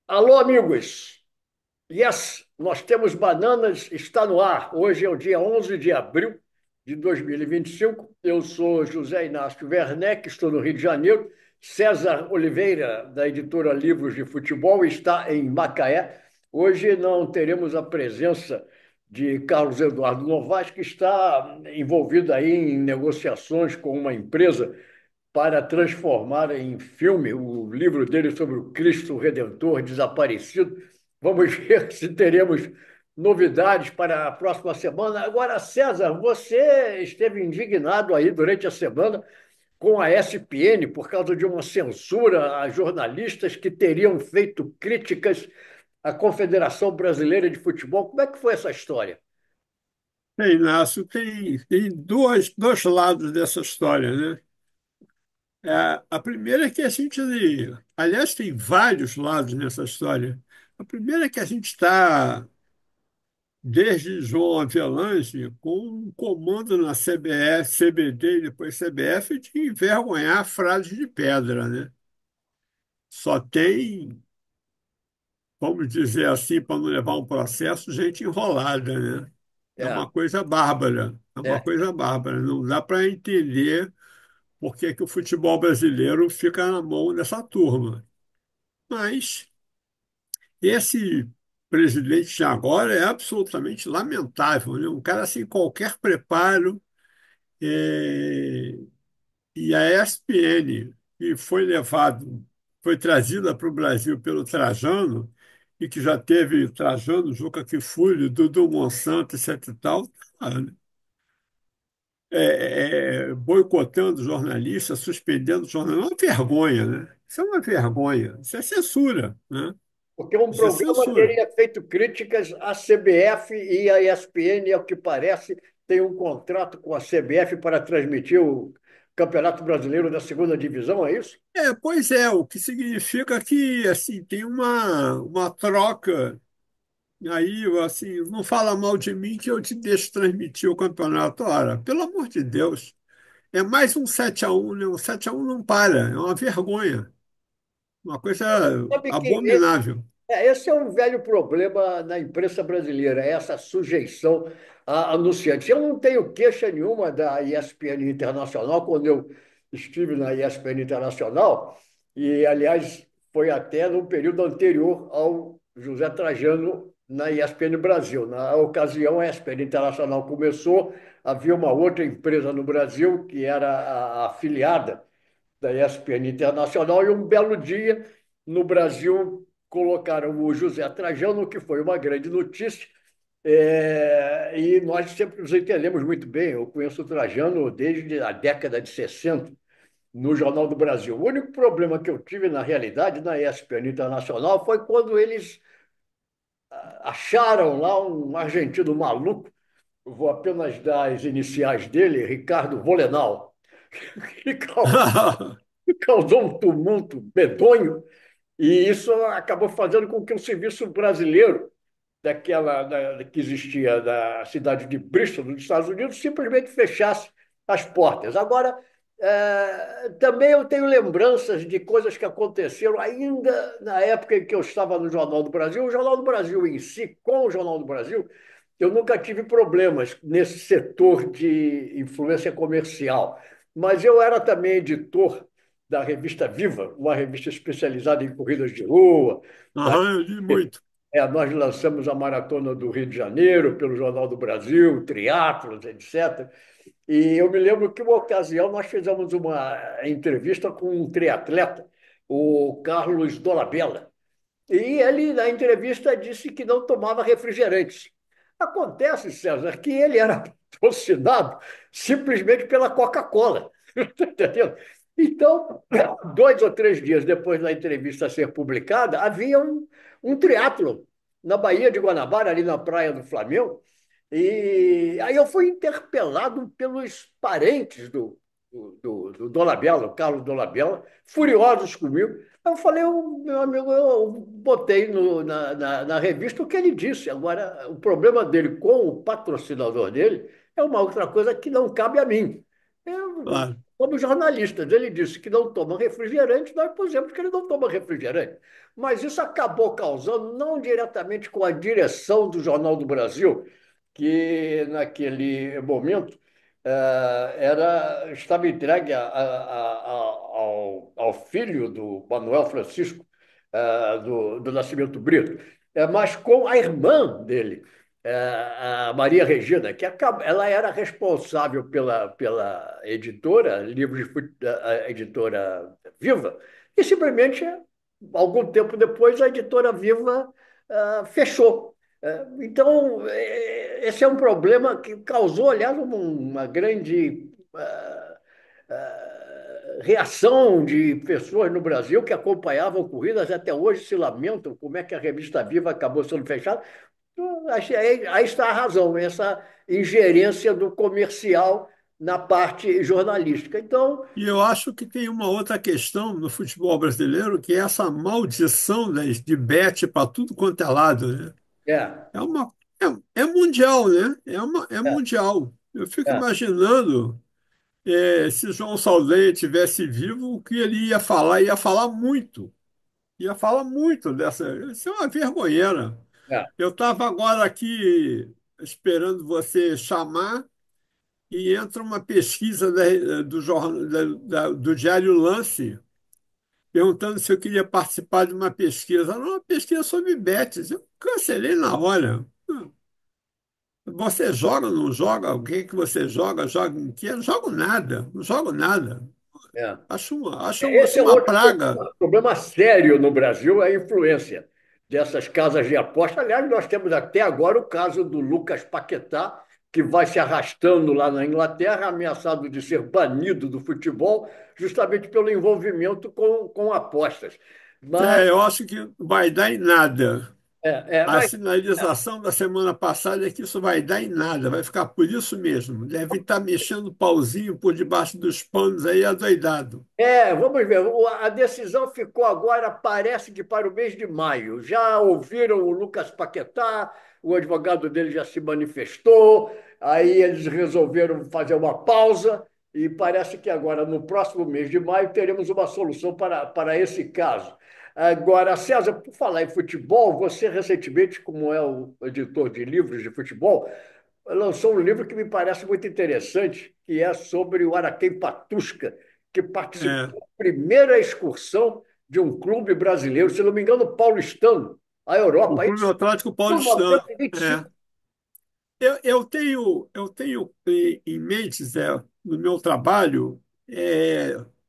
Alô, amigos! Yes, nós temos Bananas, está no ar. Hoje é o dia 11 de abril de 2025. Eu sou José Inácio Werneck, estou no Rio de Janeiro. César Oliveira, da editora Livros de Futebol, está em Macaé. Hoje não teremos a presença de Carlos Eduardo Novaes, que está envolvido aí em negociações com uma empresa para transformar em filme o livro dele sobre o Cristo Redentor desaparecido. Vamos ver se teremos novidades para a próxima semana. Agora, César, você esteve indignado aí durante a semana com a ESPN por causa de uma censura a jornalistas que teriam feito críticas à Confederação Brasileira de Futebol. Como é que foi essa história? Inácio, tem dois lados dessa história, né? A primeira é que a gente, aliás, tem vários lados nessa história. A primeira é que a gente está, desde João Avelange, com um comando na CBF, CBD e depois CBF de envergonhar frases de pedra, né? Só tem, vamos dizer assim, para não levar um processo, gente enrolada, né? É É, uma coisa bárbara, é uma é. coisa bárbara. Não dá para entender por que que o futebol brasileiro fica na mão dessa turma. Mas esse presidente de agora é absolutamente lamentável, né? Um cara sem qualquer preparo. é, E a ESPN, que foi trazida para o Brasil pelo Trajano, e que já teve Trajano, Juca Kfouri, Dudu Monsanto, etc e tal, tá, boicotando jornalistas, suspendendo jornalistas. É uma vergonha, né? Isso é uma vergonha. Isso é censura, né? Porque um Isso é programa censura. teria feito críticas à CBF e a ESPN, ao que parece, tem um contrato com a CBF para transmitir o Campeonato Brasileiro da Segunda Divisão, é isso? Pois é, o que significa que assim tem uma troca aí, assim, não fala mal de mim que eu te deixo transmitir o campeonato. Ora, pelo amor de Deus, é mais um 7-1, né? O 7-1 não para, é uma vergonha, uma coisa Sabe que abominável. esse é um velho problema na imprensa brasileira, é essa sujeição a anunciantes. Eu não tenho queixa nenhuma da ESPN Internacional quando eu estive na ESPN Internacional, e, aliás, foi até no período anterior ao José Trajano na ESPN Brasil. Na ocasião, a ESPN Internacional começou, havia uma outra empresa no Brasil que era a afiliada da ESPN Internacional, e um belo dia, no Brasil, colocaram o José Trajano, que foi uma grande notícia, e nós sempre nos entendemos muito bem. Eu conheço o Trajano desde a década de 60, no Jornal do Brasil. O único problema que eu tive, na realidade, na ESPN Internacional, foi quando eles acharam lá um argentino maluco, eu vou apenas dar as iniciais dele, Ricardo Volenal, que causou um tumulto medonho, e isso acabou fazendo com que o serviço brasileiro que existia da cidade de Bristol, nos Estados Unidos, simplesmente fechasse as portas. Agora, também eu tenho lembranças de coisas que aconteceram ainda na época em que eu estava no Jornal do Brasil. O Jornal do Brasil em si, com o Jornal do Brasil, eu nunca tive problemas nesse setor de influência comercial, mas eu era também editor da revista Viva, uma revista especializada em corridas de rua. Da... Aham, eu li muito. Nós lançamos a Maratona do Rio de Janeiro pelo Jornal do Brasil, triatlos, etc. E eu me lembro que, uma ocasião, nós fizemos uma entrevista com um triatleta, o Carlos Dolabella. E ele, na entrevista, disse que não tomava refrigerantes. Acontece, César, que ele era patrocinado simplesmente pela Coca-Cola. Tá entendendo? Então, 2 ou 3 dias depois da entrevista ser publicada, havia um triatlo na Baía de Guanabara, ali na praia do Flamengo. E aí eu fui interpelado pelos parentes do Dolabella, o Carlos Dolabella, furiosos comigo. Eu falei, meu amigo, eu botei na revista o que ele disse. Agora, o problema dele com o patrocinador dele é uma outra coisa que não cabe a mim. Eu Claro. como jornalistas. Ele disse que não toma refrigerante, nós pusemos que ele não toma refrigerante. Mas isso acabou causando, não diretamente com a direção do Jornal do Brasil, que naquele momento estava entregue ao filho do Manuel Francisco, do Nascimento Brito, mas com a irmã dele, a Maria Regina, ela era responsável pela editora, a editora Viva, e simplesmente, algum tempo depois, a editora Viva fechou. Então, esse é um problema que causou, aliás, uma grande reação de pessoas no Brasil que acompanhavam corridas, até hoje se lamentam como é que a revista Viva acabou sendo fechada. Aí está a razão, essa ingerência do comercial na parte jornalística. Então, E eu acho que tem uma outra questão no futebol brasileiro, que é essa maldição de bet para tudo quanto é lado, né? é, É uma, é mundial, né? É é, mundial. Eu fico é, imaginando se João Saldanha tivesse vivo, o que ele ia falar muito. Ia falar muito dessa. Isso é uma vergonheira. é, Eu estava agora aqui esperando você chamar e entra uma pesquisa do Diário Lance perguntando se eu queria participar de uma pesquisa. Era uma pesquisa sobre bets. Eu cancelei na hora. Você joga, não joga? O que que você joga? Joga em quê? Não jogo nada. Não jogo nada. é. Acho Esse isso é uma outro praga. problema sério no Brasil, é a influência dessas casas de aposta. Aliás, nós temos até agora o caso do Lucas Paquetá, que vai se arrastando lá na Inglaterra, ameaçado de ser banido do futebol, justamente pelo envolvimento com apostas. Mas, Eu acho que vai dar em nada. é, é, A mas sinalização da semana passada é que isso vai dar em nada, vai ficar por isso mesmo. Deve estar mexendo o pauzinho por debaixo dos panos aí, adoidado. Vamos ver. A decisão ficou agora, parece que para o mês de maio. Já ouviram o Lucas Paquetá, o advogado dele já se manifestou, aí eles resolveram fazer uma pausa e parece que agora, no próximo mês de maio, teremos uma solução para esse caso. Agora, César, por falar em futebol, você recentemente, como é o editor de livros de futebol, lançou um livro que me parece muito interessante, que é sobre o Araquém Patusca, que É, participou da primeira excursão de um clube brasileiro, se não me engano, paulistano, à o Europa, Clube isso Atlético em Paulistano. É. 1925. Eu tenho em mente, Zé, no meu trabalho,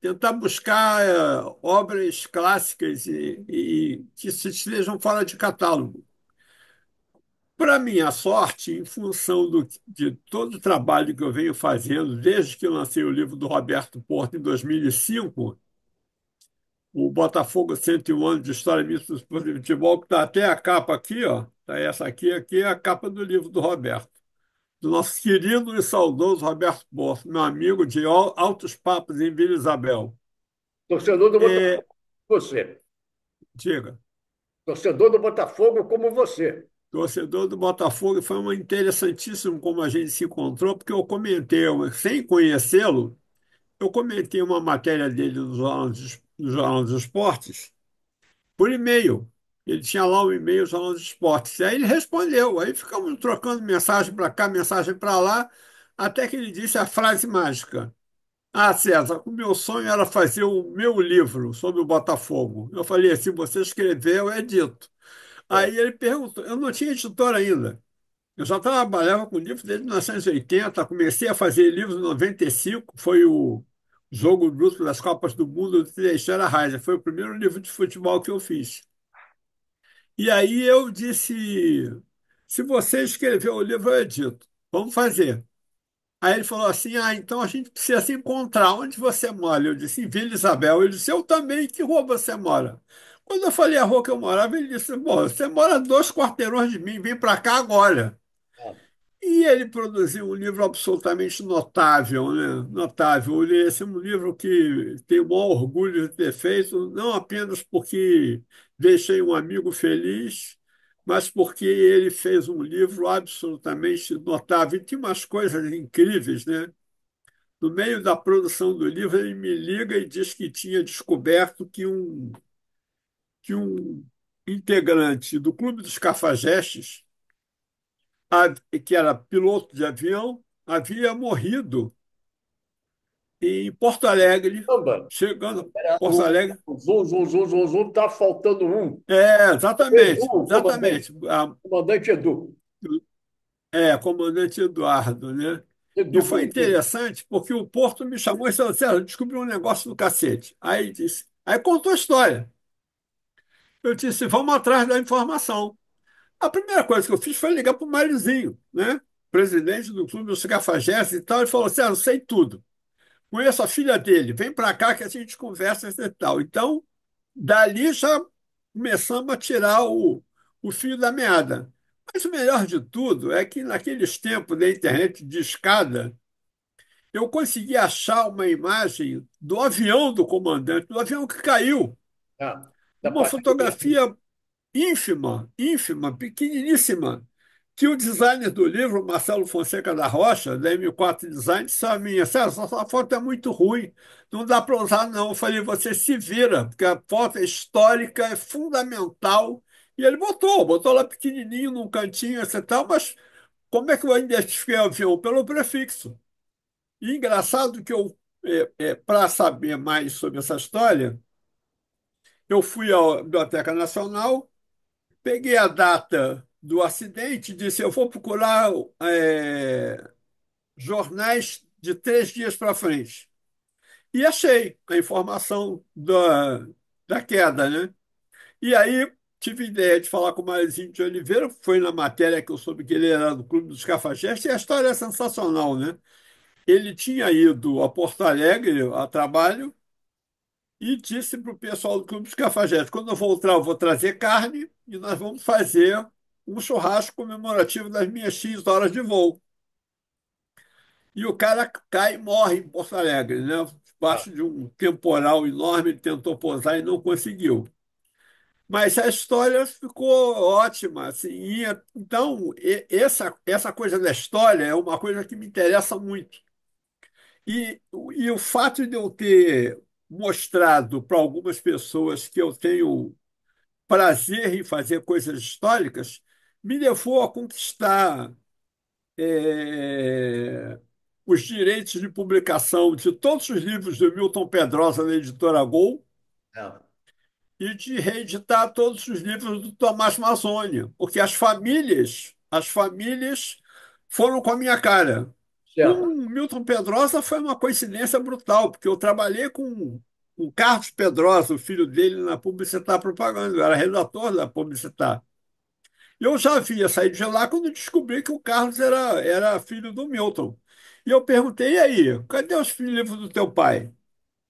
tentar buscar obras clássicas e que se estejam fora de catálogo. Para minha sorte, em função de todo o trabalho que eu venho fazendo, desde que eu lancei o livro do Roberto Porto em 2005, o Botafogo 101 anos de História e Mito do Futebol, que está até a capa aqui, ó, tá essa aqui é a capa do livro do Roberto, do nosso querido e saudoso Roberto Porto, meu amigo de altos papos em Vila Isabel. Torcedor do É, Botafogo como você. diga. Torcedor do Botafogo como você. Torcedor do Botafogo, foi uma interessantíssimo como a gente se encontrou, porque eu comentei, sem conhecê-lo, eu comentei uma matéria dele no Jornal dos Esportes por e-mail. Ele tinha lá um e-mail, Jornal dos Esportes. Aí ele respondeu. Aí ficamos trocando mensagem para cá, mensagem para lá, até que ele disse a frase mágica. Ah, César, o meu sonho era fazer o meu livro sobre o Botafogo. Eu falei, se você escrever, eu edito. É. Aí ele perguntou, eu não tinha editor ainda. Eu já trabalhava com livros desde 1980, comecei a fazer livros em 95, foi o Jogo Bruto das Copas do Mundo do Teixeira Reis, foi o primeiro livro de futebol que eu fiz. E aí eu disse, se você escrever o livro, eu edito. Vamos fazer. Aí ele falou assim, então a gente precisa se encontrar. Onde você mora? Eu disse, em Vila Isabel. Ele disse, eu também. Que rua você mora? Quando eu falei a rua que eu morava, ele disse, bom, você mora 2 quarteirões de mim, vem para cá agora. Ah, E ele produziu um livro absolutamente notável, né? Notável. Esse é um livro que tenho o maior orgulho de ter feito, não apenas porque deixei um amigo feliz, mas porque ele fez um livro absolutamente notável. E tem umas coisas incríveis, né? No meio da produção do livro, ele me liga e diz que tinha descoberto que um integrante do Clube dos Cafajestes, que era piloto de avião, havia morrido em Porto Alegre, Caramba, chegando a era Porto Alegre. o zum, zum, zum, zum, zum, tá faltando um. Edu, Exatamente, comandante. exatamente. Comandante Edu. Comandante Eduardo, né? E Edu foi Coutinho. interessante porque o Porto me chamou e falou: César, descobri um negócio do cacete. Aí contou a história. Eu disse: vamos atrás da informação. A primeira coisa que eu fiz foi ligar para o Marizinho, né? Presidente do Clube dos Cafajestes e tal. Ele falou: César, eu sei tudo. Conheço a filha dele, vem para cá que a gente conversa e tal. Então, dali já começamos a tirar o fio da meada. Mas o melhor de tudo é que naqueles tempos da internet de escada, eu consegui achar uma imagem do avião do comandante, do avião que caiu. Ah, da Uma partida. fotografia ínfima, ínfima, pequeniníssima, que o designer do livro, Marcelo Fonseca da Rocha, da M4 Design, disse a mim: César, essa foto é muito ruim, não dá para usar não. Eu falei: você se vira, porque a foto é histórica, é fundamental. E ele botou lá pequenininho num cantinho, etc. Tal, mas como é que eu identifiquei o avião? Pelo prefixo. E engraçado que para saber mais sobre essa história, eu fui à Biblioteca Nacional, peguei a data do acidente e disse: eu vou procurar jornais de 3 dias para frente. E achei a informação da queda, né? E aí tive ideia de falar com o Marizinho de Oliveira, foi na matéria que eu soube que ele era do Clube dos Cafajestes, e a história é sensacional, né? Ele tinha ido a Porto Alegre a trabalho e disse para o pessoal do Clube dos Cafajestes: quando eu voltar, eu vou trazer carne e nós vamos fazer um churrasco comemorativo das minhas X horas de voo. E o cara cai e morre em Porto Alegre, né? Ah, Debaixo de um temporal enorme, ele tentou pousar e não conseguiu. Mas a história ficou ótima, assim. Então, essa coisa da história é uma coisa que me interessa muito. E o fato de eu ter mostrado para algumas pessoas que eu tenho prazer em fazer coisas históricas me levou a conquistar os direitos de publicação de todos os livros do Milton Pedrosa na editora Gol é. e de reeditar todos os livros do Tomás Mazzoni, porque as famílias foram com a minha cara. Com Certo. o Milton Pedrosa foi uma coincidência brutal, porque eu trabalhei com o Carlos Pedrosa, o filho dele, na Publicitar Propaganda, eu era redator da Publicitar. E eu já havia saído de lá quando descobri que o Carlos era filho do Milton. E eu perguntei: e aí, cadê os livros do teu pai?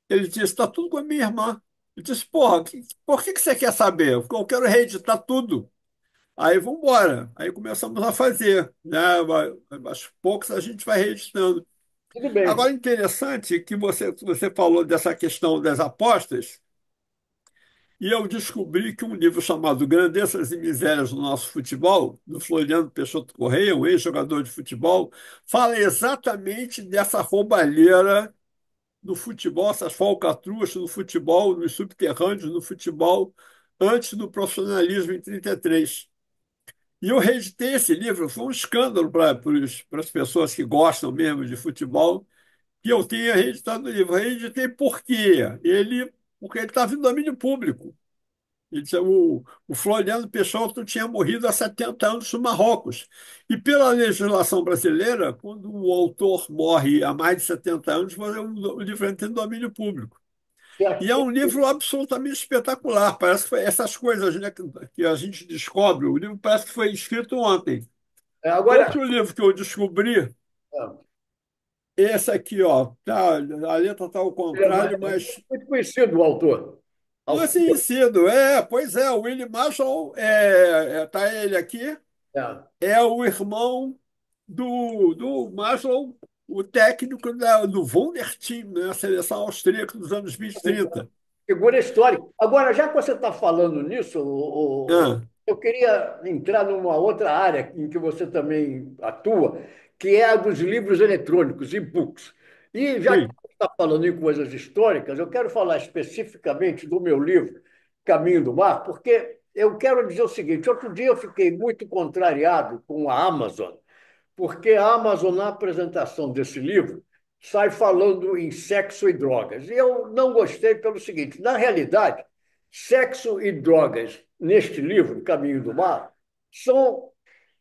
Ele disse: está tudo com a minha irmã. Eu disse: porra, por que você quer saber? Porque eu quero reeditar tudo. Aí vamos embora. Aí começamos a fazer, né? Aos poucos a gente vai reeditando. Tudo bem. Agora, interessante que você falou dessa questão das apostas, e eu descobri que um livro chamado Grandezas e Misérias do Nosso Futebol, do Floriano Peixoto Correia, um ex-jogador de futebol, fala exatamente dessa roubalheira do futebol, essas falcatruas do futebol, nos subterrâneos do futebol, antes do profissionalismo em 33. E eu reeditei esse livro, foi um escândalo para as pessoas que gostam mesmo de futebol, que eu tenha reeditado o livro. Reeditei por quê? Porque ele estava em domínio público. O Floriano Peixoto tinha morrido há 70 anos no Marrocos. E pela legislação brasileira, quando o autor morre há mais de 70 anos, o livro entra em domínio público. E é Certo. um livro absolutamente espetacular. Parece que foi essas coisas, né, que a gente descobre. O livro parece que foi escrito ontem. Agora, Outro livro que eu descobri, esse aqui, ó, tá, a letra está ao ele é contrário, mas muito conhecido, o autor. não é Autor. conhecido. Pois é, o Willie Marshall, tá ele aqui, É. é o irmão do Marshall, o técnico do Wunderteam, né, a seleção austríaca dos anos 20 e 30. Figura histórica. Agora, já que você está falando nisso, Ah, eu queria entrar numa outra área em que você também atua, que é a dos livros eletrônicos, e-books. E já que Sim. você está falando em coisas históricas, eu quero falar especificamente do meu livro, Caminho do Mar, porque eu quero dizer o seguinte: outro dia eu fiquei muito contrariado com a Amazon, porque a Amazon, na apresentação desse livro, sai falando em sexo e drogas. E eu não gostei pelo seguinte: na realidade, sexo e drogas, neste livro, Caminho do Mar, são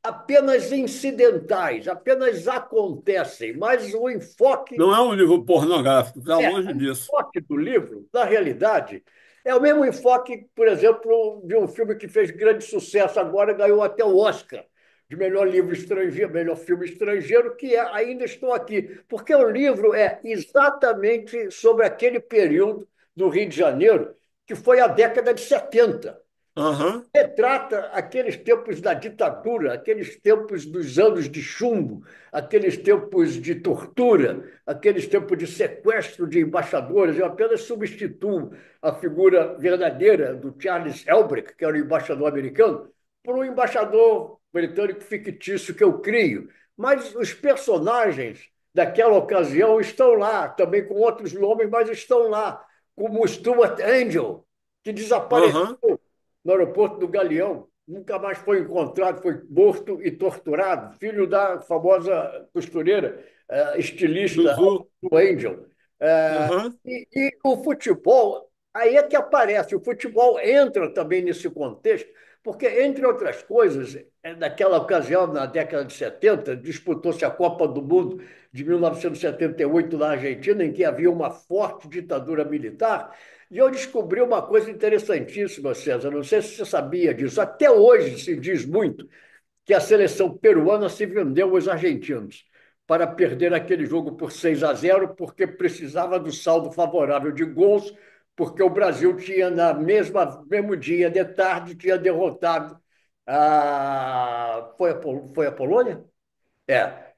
apenas incidentais, apenas acontecem, mas o enfoque Não é um livro pornográfico, está longe o disso. enfoque do livro, na realidade, é o mesmo enfoque, por exemplo, de um filme que fez grande sucesso agora, ganhou até o Oscar de melhor livro estrangeiro, melhor filme estrangeiro, que é Ainda Estou Aqui, porque o livro é exatamente sobre aquele período do Rio de Janeiro, que foi a década de 70. Aham, Retrata aqueles tempos da ditadura, aqueles tempos dos anos de chumbo, aqueles tempos de tortura, aqueles tempos de sequestro de embaixadores. Eu apenas substituo a figura verdadeira do Charles Helbrick, que era o embaixador americano, por um embaixador britânico fictício que eu crio. Mas os personagens daquela ocasião estão lá, também com outros nomes, mas estão lá, como o Stuart Angel, que desapareceu aham. no aeroporto do Galeão, nunca mais foi encontrado, foi morto e torturado, filho da famosa costureira, Do estilista Zu. do Angel. Aham. E o futebol, aí é que aparece, o futebol entra também nesse contexto, porque, entre outras coisas, naquela ocasião, na década de 70, disputou-se a Copa do Mundo de 1978 na Argentina, em que havia uma forte ditadura militar, e eu descobri uma coisa interessantíssima, César. Não sei se você sabia disso. Até hoje se diz muito que a seleção peruana se vendeu aos argentinos para perder aquele jogo por 6-0, porque precisava do saldo favorável de gols, porque o Brasil tinha, na mesmo dia de tarde, tinha derrotado foi a Polônia? É,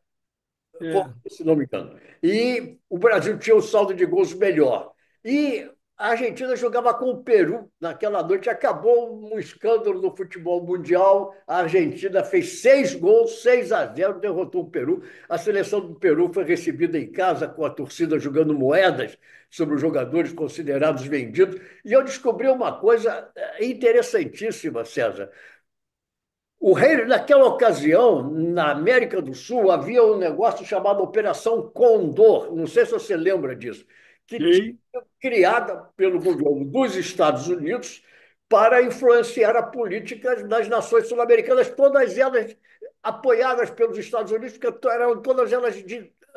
É. se não me engano. E o Brasil tinha um saldo de gols melhor. E a Argentina jogava com o Peru naquela noite. Acabou um escândalo no futebol mundial. A Argentina fez 6 gols, 6-0, derrotou o Peru. A seleção do Peru foi recebida em casa com a torcida jogando moedas sobre os jogadores considerados vendidos. E eu descobri uma coisa interessantíssima, César. O rei, naquela ocasião, na América do Sul, havia um negócio chamado Operação Condor, não sei se você lembra disso, que tinha Sim, sido criada pelo governo dos Estados Unidos para influenciar a política das nações sul-americanas, todas elas apoiadas pelos Estados Unidos, porque eram todas elas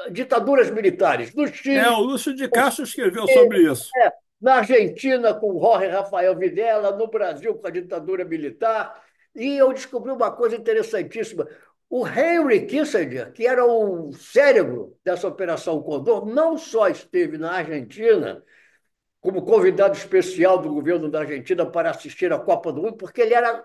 ditaduras militares. No o Chile, Lúcio de Castro escreveu sobre isso. na Argentina, com Jorge Rafael Videla, no Brasil, com a ditadura militar. E eu descobri uma coisa interessantíssima. O Henry Kissinger, que era o cérebro dessa Operação Condor, não só esteve na Argentina como convidado especial do governo da Argentina para assistir à Copa do Mundo, porque ele era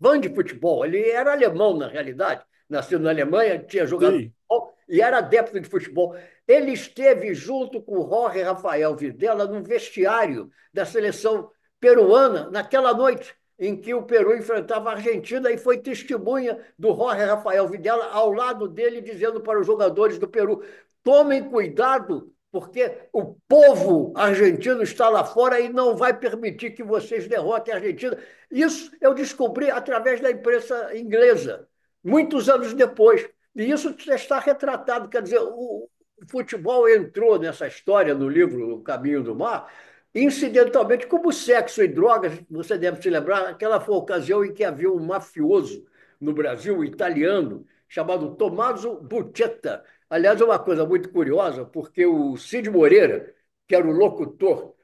fã de futebol. Ele era alemão, na realidade, nasceu na Alemanha, tinha jogado Sim. futebol e era adepto de futebol. Ele esteve junto com o Jorge Rafael Videla no vestiário da seleção peruana naquela noite em que o Peru enfrentava a Argentina e foi testemunha do Jorge Rafael Videla ao lado dele, dizendo para os jogadores do Peru: tomem cuidado, porque o povo argentino está lá fora e não vai permitir que vocês derrotem a Argentina. Isso eu descobri através da imprensa inglesa, muitos anos depois. E isso está retratado. Quer dizer, o futebol entrou nessa história no livro O Caminho do Mar, incidentalmente, como sexo e drogas. Você deve se lembrar, aquela foi a ocasião em que havia um mafioso no Brasil, um italiano, chamado Tommaso Buscetta. Aliás, é uma coisa muito curiosa, porque o Cid Moreira, que era o locutor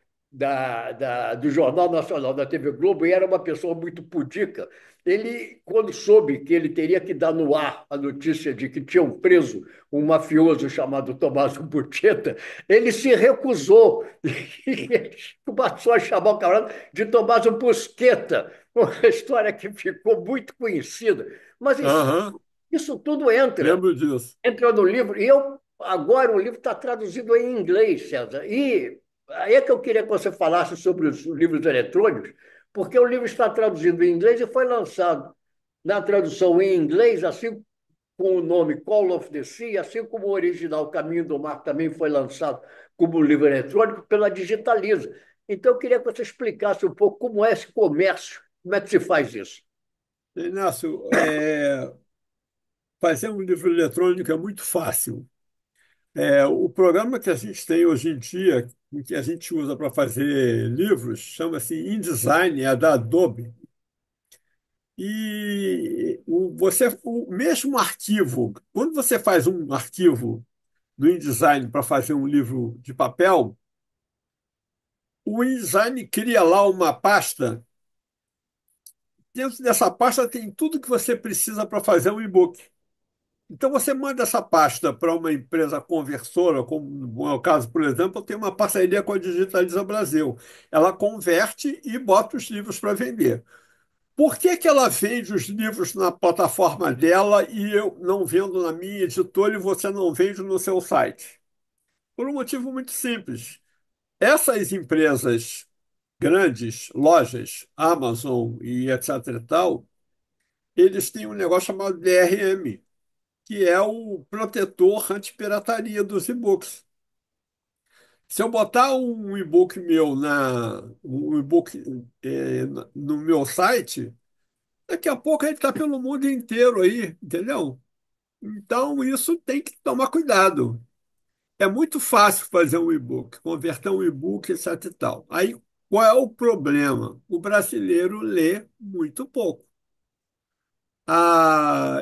do Jornal Nacional da TV Globo, e era uma pessoa muito pudica. Ele, quando soube que ele teria que dar no ar a notícia de que tinham preso um mafioso chamado Tommaso Buscetta, ele se recusou e passou a chamar o camarada de Tommaso Busqueta, uma história que ficou muito conhecida. Mas Aham. isso tudo entra Lembro disso. entrou no livro, e eu agora o livro está traduzido em inglês, César. E aí é que eu queria que você falasse sobre os livros eletrônicos, porque o livro está traduzido em inglês e foi lançado na tradução em inglês, assim com o nome Call of the Sea, assim como o original Caminho do Mar também foi lançado como livro eletrônico pela Digitaliza. Então, eu queria que você explicasse um pouco como é esse comércio, como é que se faz isso. Inácio, fazer um livro eletrônico é muito fácil. O programa que a gente tem hoje em dia, que a gente usa para fazer livros, chama-se InDesign, é da Adobe. E o mesmo arquivo, quando você faz um arquivo do InDesign para fazer um livro de papel, o InDesign cria lá uma pasta. Dentro dessa pasta tem tudo que você precisa para fazer um e-book. Então você manda essa pasta para uma empresa conversora, como no meu caso, por exemplo, eu tenho uma parceria com a Digitaliza Brasil. Ela converte e bota os livros para vender. Por que que ela vende os livros na plataforma dela e eu não vendo na minha editora e você não vende no seu site? Por um motivo muito simples. Essas empresas grandes, lojas, Amazon e etc e tal, eles têm um negócio chamado DRM, que é o protetor anti-pirataria dos e-books. Se eu botar um e-book meu um e-book no meu site, daqui a pouco ele está pelo mundo inteiro aí, entendeu? Então isso tem que tomar cuidado. É muito fácil fazer um e-book, converter um e-book, etc e tal. Aí qual é o problema? O brasileiro lê muito pouco.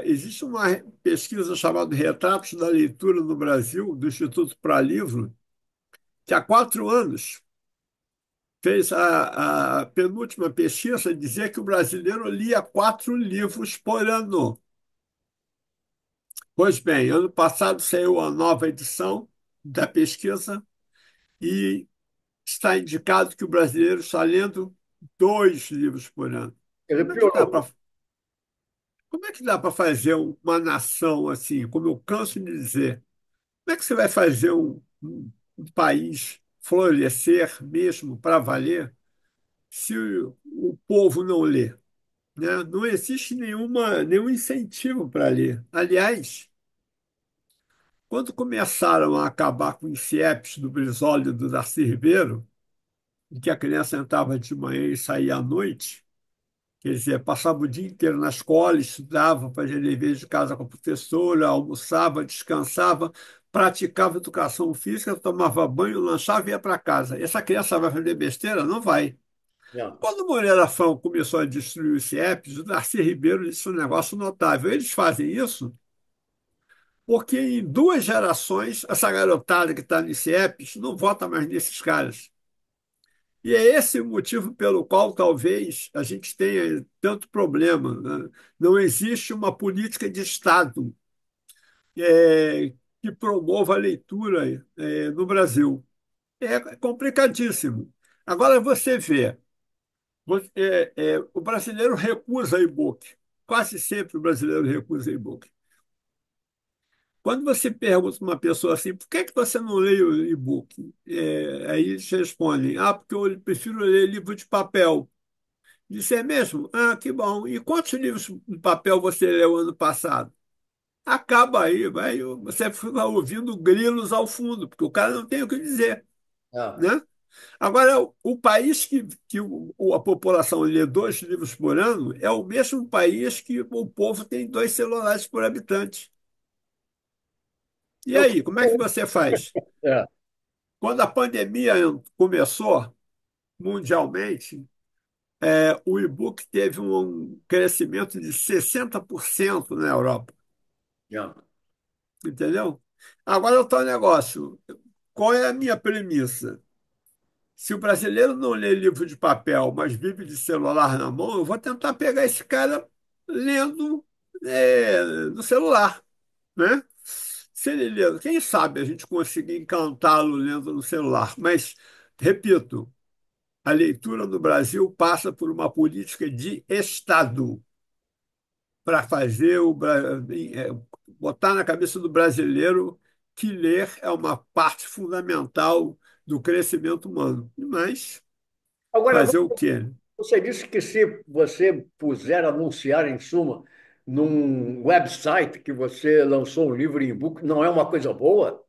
Existe uma pesquisa chamada Retratos da Leitura no Brasil, do Instituto para Livro, que há 4 anos fez a penúltima pesquisa dizer que o brasileiro lia 4 livros por ano. Pois bem, ano passado saiu a nova edição da pesquisa e está indicado que o brasileiro está lendo 2 livros por ano. Ele Como é que dá piorou. para como é que dá para fazer uma nação assim, como eu canso de dizer? Como é que você vai fazer um país florescer mesmo para valer se o povo não lê? Né? Não existe nenhum incentivo para ler. Aliás, quando começaram a acabar com os CIEPs do Brizola e do Darcy Ribeiro, em que a criança entrava de manhã e saía à noite, quer dizer, passava o dia inteiro na escola, estudava, fazia dever de casa com a professora, almoçava, descansava, praticava educação física, tomava banho, lanchava e ia para casa. Essa criança vai fazer besteira? Não vai. Não. Quando o Moreira Franco começou a destruir os CIEPs, o Darcy Ribeiro disse um negócio notável. Eles fazem isso porque em 2 gerações, essa garotada que está nos CIEPs não vota mais nesses caras. E é esse o motivo pelo qual talvez a gente tenha tanto problema, né? Não existe uma política de Estado que promova a leitura no Brasil. É complicadíssimo. Agora você vê, o brasileiro recusa e-book. Quase sempre o brasileiro recusa e-book. Quando você pergunta para uma pessoa assim, por que você não lê o e-book? Aí eles respondem, porque eu prefiro ler livro de papel. Disse, é mesmo? Ah, que bom. E quantos livros de papel você leu ano passado? Acaba aí, você fica ouvindo grilos ao fundo, porque o cara não tem o que dizer, Não. né? Agora, o país que a população lê 2 livros por ano é o mesmo país que o povo tem 2 celulares por habitante. E Eu, aí, como é que você faz? é, Quando a pandemia começou mundialmente, o e-book teve um crescimento de 60% na Europa, não. entendeu? Agora está o negócio. Qual é a minha premissa? Se o brasileiro não lê livro de papel, mas vive de celular na mão, eu vou tentar pegar esse cara lendo no celular, né? Se ele lê, quem sabe a gente conseguir encantá-lo lendo no celular. Mas, repito, a leitura no Brasil passa por uma política de Estado para fazer botar na cabeça do brasileiro que ler é uma parte fundamental do crescimento humano. Mas Agora, fazer o quê? você disse que se você puser anunciar, em suma, num website que você lançou um livro em e-book, não é uma coisa boa?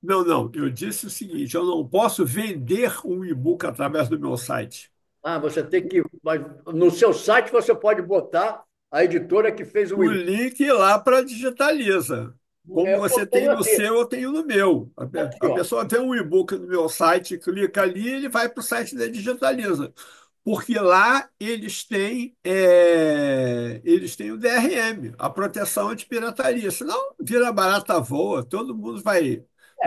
Não, não, eu disse o seguinte: eu não posso vender um e-book através do meu site. Ah, você tem que. Mas no seu site você pode botar a editora que fez o O e-book. link lá para Digitaliza. Como Eu você tem tenho no aqui. seu, eu tenho no meu. Aqui, A ó. pessoa vê um e-book no meu site, clica ali, ele vai para o site da Digitaliza. Porque lá eles têm o DRM, a proteção anti-pirataria. Senão vira barata voa, todo mundo vai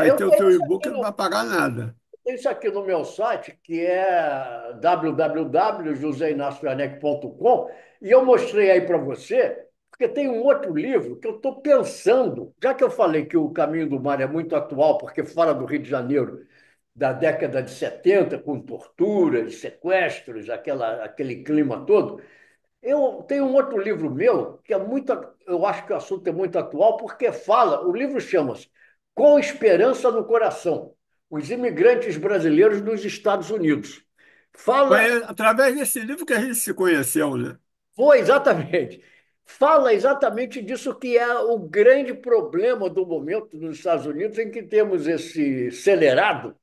Eu ter o tenho teu isso e-book aqui e não vai pagar nada. isso aqui no meu site, que é www.joseinacioanec.com, e eu mostrei aí para você, porque tem um outro livro que eu estou pensando, já que eu falei que o Caminho do Mar é muito atual, porque fala do Rio de Janeiro da década de 70 com torturas, sequestros, aquele clima todo. Eu tenho um outro livro meu que é muito, eu acho que o assunto é muito atual, porque fala, o livro chama-se Com Esperança no Coração, os imigrantes brasileiros nos Estados Unidos. Foi Fala, através desse livro que a gente se conheceu, né? foi exatamente, fala exatamente disso que é o grande problema do momento nos Estados Unidos, em que temos esse acelerado,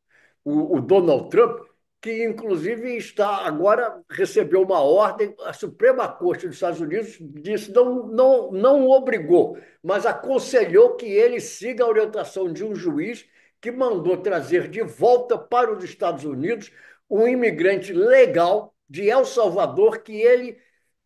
o Donald Trump, que inclusive está agora recebeu uma ordem, a Suprema Corte dos Estados Unidos disse, não o obrigou, mas aconselhou que ele siga a orientação de um juiz que mandou trazer de volta para os Estados Unidos um imigrante legal de El Salvador que ele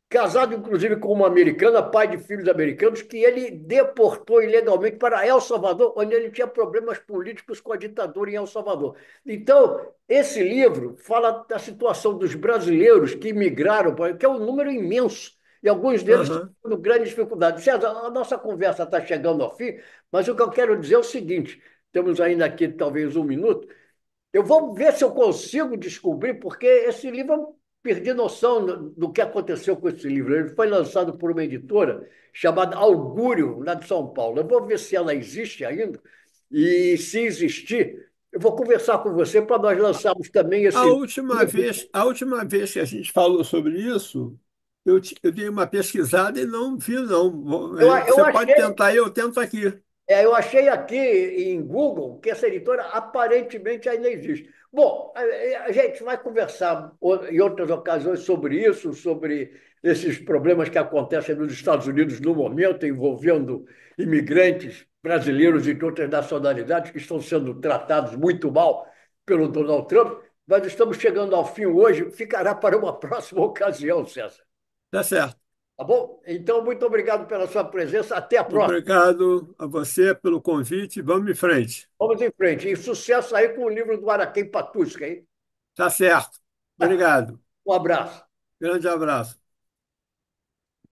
casado inclusive com uma americana, pai de filhos americanos, que ele deportou ilegalmente para El Salvador, onde ele tinha problemas políticos com a ditadura em El Salvador. Então, esse livro fala da situação dos brasileiros que imigraram, que é um número imenso, e alguns deles Aham. tendo grandes dificuldades. César, a nossa conversa está chegando ao fim, mas o que eu quero dizer é o seguinte: temos ainda aqui talvez um minuto. Eu vou ver se eu consigo descobrir, porque esse livro eu perdi noção do que aconteceu com esse livro. Ele foi lançado por uma editora chamada Augúrio, lá de São Paulo. Eu vou ver se ela existe ainda, e se existir, eu vou conversar com você para nós lançarmos também A esse última livro. vez, a última vez que a gente falou sobre isso, eu dei uma pesquisada e não vi, não. Eu Você pode achei tentar aí, eu tento aqui. Eu achei aqui em Google que essa editora aparentemente ainda existe. Bom, a gente vai conversar em outras ocasiões sobre isso, sobre esses problemas que acontecem nos Estados Unidos no momento, envolvendo imigrantes brasileiros e de outras nacionalidades que estão sendo tratados muito mal pelo Donald Trump. Mas estamos chegando ao fim hoje, ficará para uma próxima ocasião, César. Tá certo. Tá bom? Então, muito obrigado pela sua presença. Até a próxima. Obrigado a você pelo convite. Vamos em frente. Vamos em frente. E sucesso aí com o livro do Araquém Patusca, hein? Tá certo. Obrigado. Um abraço. Grande abraço.